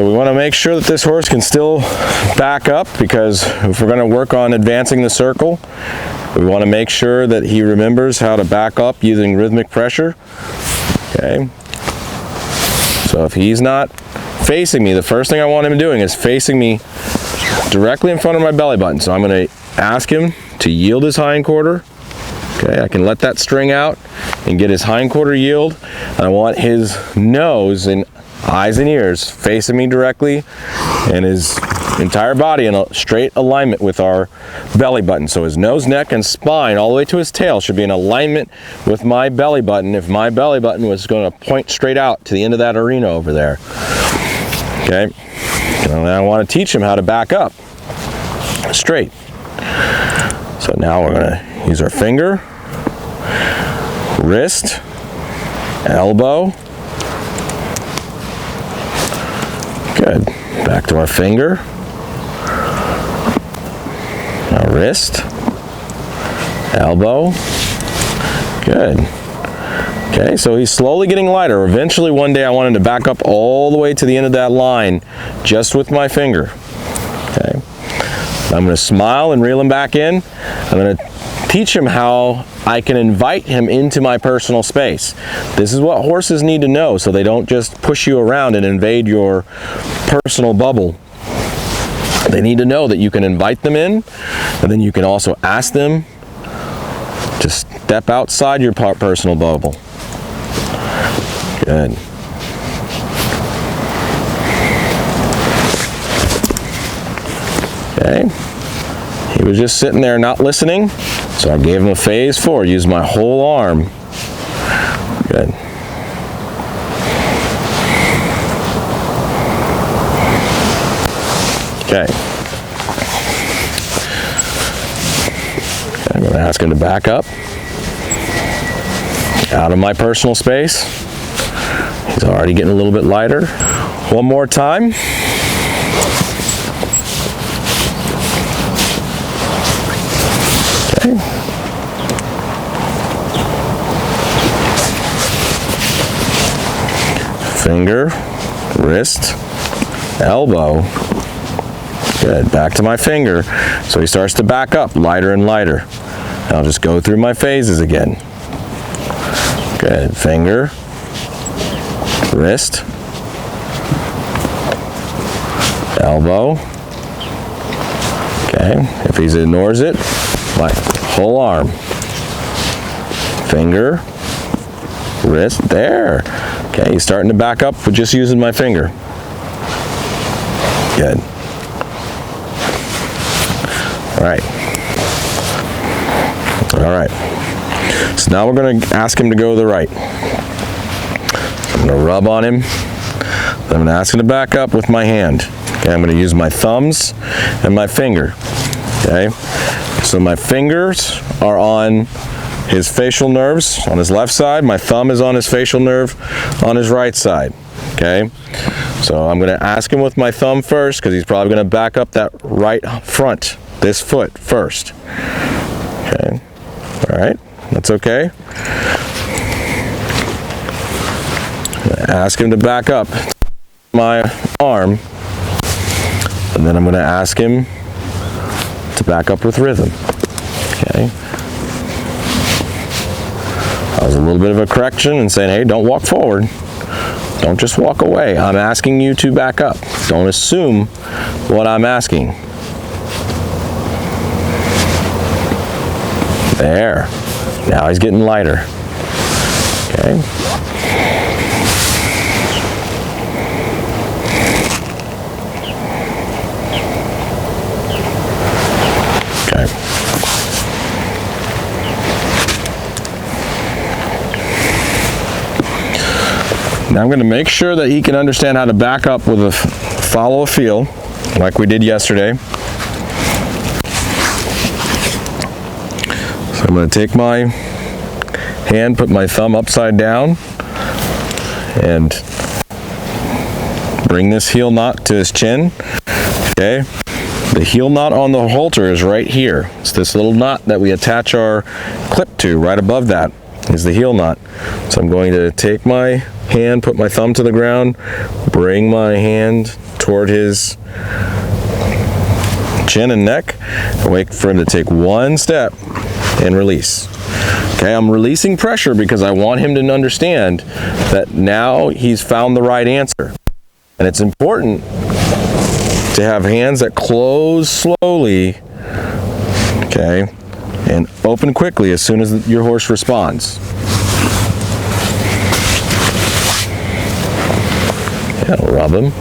So we want to make sure that this horse can still back up, because if we're going to work on advancing the circle, we want to make sure that he remembers how to back up using rhythmic pressure. Okay. So if he's not facing me, the first thing I want him doing is facing me directly in front of my belly button. So I'm going to ask him to yield his hindquarter. Okay, I can let that string out and get his hindquarter yield. I want his nose and eyes and ears facing me directly, and his entire body in a straight alignment with our belly button. So his nose, neck, and spine all the way to his tail should be in alignment with my belly button. If my belly button was going to point straight out to the end of that arena over there. Okay, and I want to teach him how to back up straight. So now we're going to use our finger, wrist, elbow. Good. Back to our finger, our wrist, elbow. Good. Okay, so he's slowly getting lighter. Eventually one day I want him to back up all the way to the end of that line just with my finger. Okay. I'm going to smile and reel him back in. I'm going to teach him how I can invite him into my personal space. This is what horses need to know, so they don't just push you around and invade your personal bubble. They need to know that you can invite them in, and then you can also ask them to step outside your personal bubble. Good. Okay. He was just sitting there not listening, so I gave him a phase 4, used my whole arm. Good. Okay. I'm going to ask him to back up out of my personal space. He's already getting a little bit lighter. One more time. Okay. Finger, wrist, elbow. Good. Back to my finger. So he starts to back up lighter and lighter. And I'll just go through my phases again. Good. Finger, wrist, elbow. Okay. If he ignores it, my whole arm. Finger, wrist, there. Okay, he's starting to back up with just using my finger. Good. All right. All right. So now we're going to ask him to go to the right. I'm going to rub on him. I'm going to ask him to back up with my hand. Okay, I'm going to use my thumbs and my finger. Okay. So my fingers are on his facial nerves on his left side. My thumb is on his facial nerve on his right side. Okay. So I'm going to ask him with my thumb first, because he's probably going to back up that right front, this foot first. Okay. All right. That's okay. I'm going to ask him to back up my arm, and then I'm going to ask him to back up with rhythm. Okay. That was a little bit of a correction and saying, hey, don't walk forward. Don't just walk away. I'm asking you to back up. Don't assume what I'm asking. There. Now he's getting lighter. Okay. Okay. Now I'm going to make sure that he can understand how to back up with a follow a feel, like we did yesterday. So I'm going to take my hand, put my thumb upside down, and bring this heel knot to his chin. Okay. The heel knot on the halter is right here. It's this little knot that we attach our clip to. Right above that is the heel knot. So I'm going to take my hand, put my thumb to the ground, bring my hand toward his chin and neck, and wait for him to take one step and release. Okay, I'm releasing pressure because I want him to understand that now he's found the right answer. And it's important to have hands that close slowly, okay, and open quickly as soon as your horse responds. Yeah, rub him.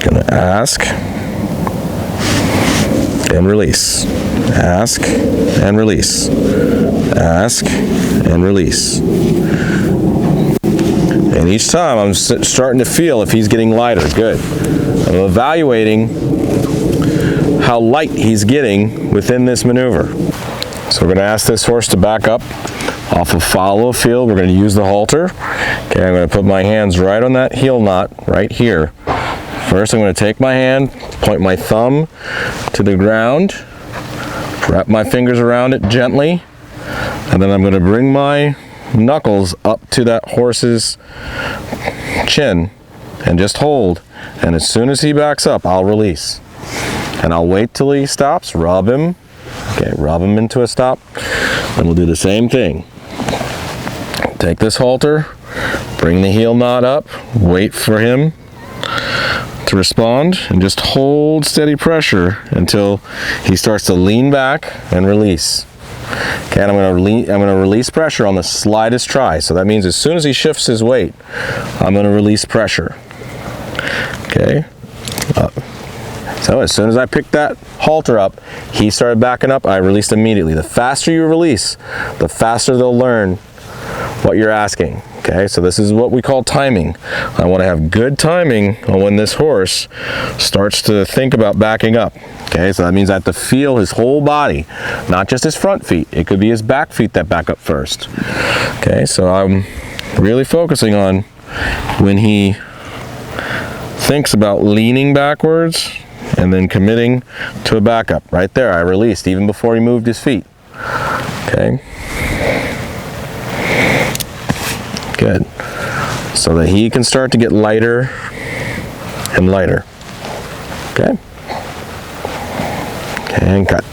Gonna ask and release. Ask and release. Ask and release. And each time I'm starting to feel if he's getting lighter. Good. I'm evaluating how light he's getting within this maneuver. So we're going to ask this horse to back up off of follow field. We're going to use the halter. Okay, I'm going to put my hands right on that heel knot right here. First, I'm going to take my hand, point my thumb to the ground, wrap my fingers around it gently, and then I'm going to bring my knuckles up to that horse's chin and just hold. And as soon as he backs up, I'll release. And I'll wait till he stops, rub him. Okay, rub him into a stop. And we'll do the same thing. Take this halter, bring the heel knot up, wait for him to respond, and just hold steady pressure until he starts to lean back and release. Okay, and I'm going to release pressure on the slightest try. So that means as soon as he shifts his weight, I'm going to release pressure. Okay. So as soon as I picked that halter up, he started backing up, I released immediately. The faster you release, the faster they'll learn what you're asking. Okay, so this is what we call timing. I want to have good timing on when this horse starts to think about backing up. Okay, so that means I have to feel his whole body, not just his front feet. It could be his back feet that back up first. Okay, so I'm really focusing on when he thinks about leaning backwards and then committing to a backup. Right there, I released even before he moved his feet. Okay. Good. So that he can start to get lighter and lighter. Okay. And cut.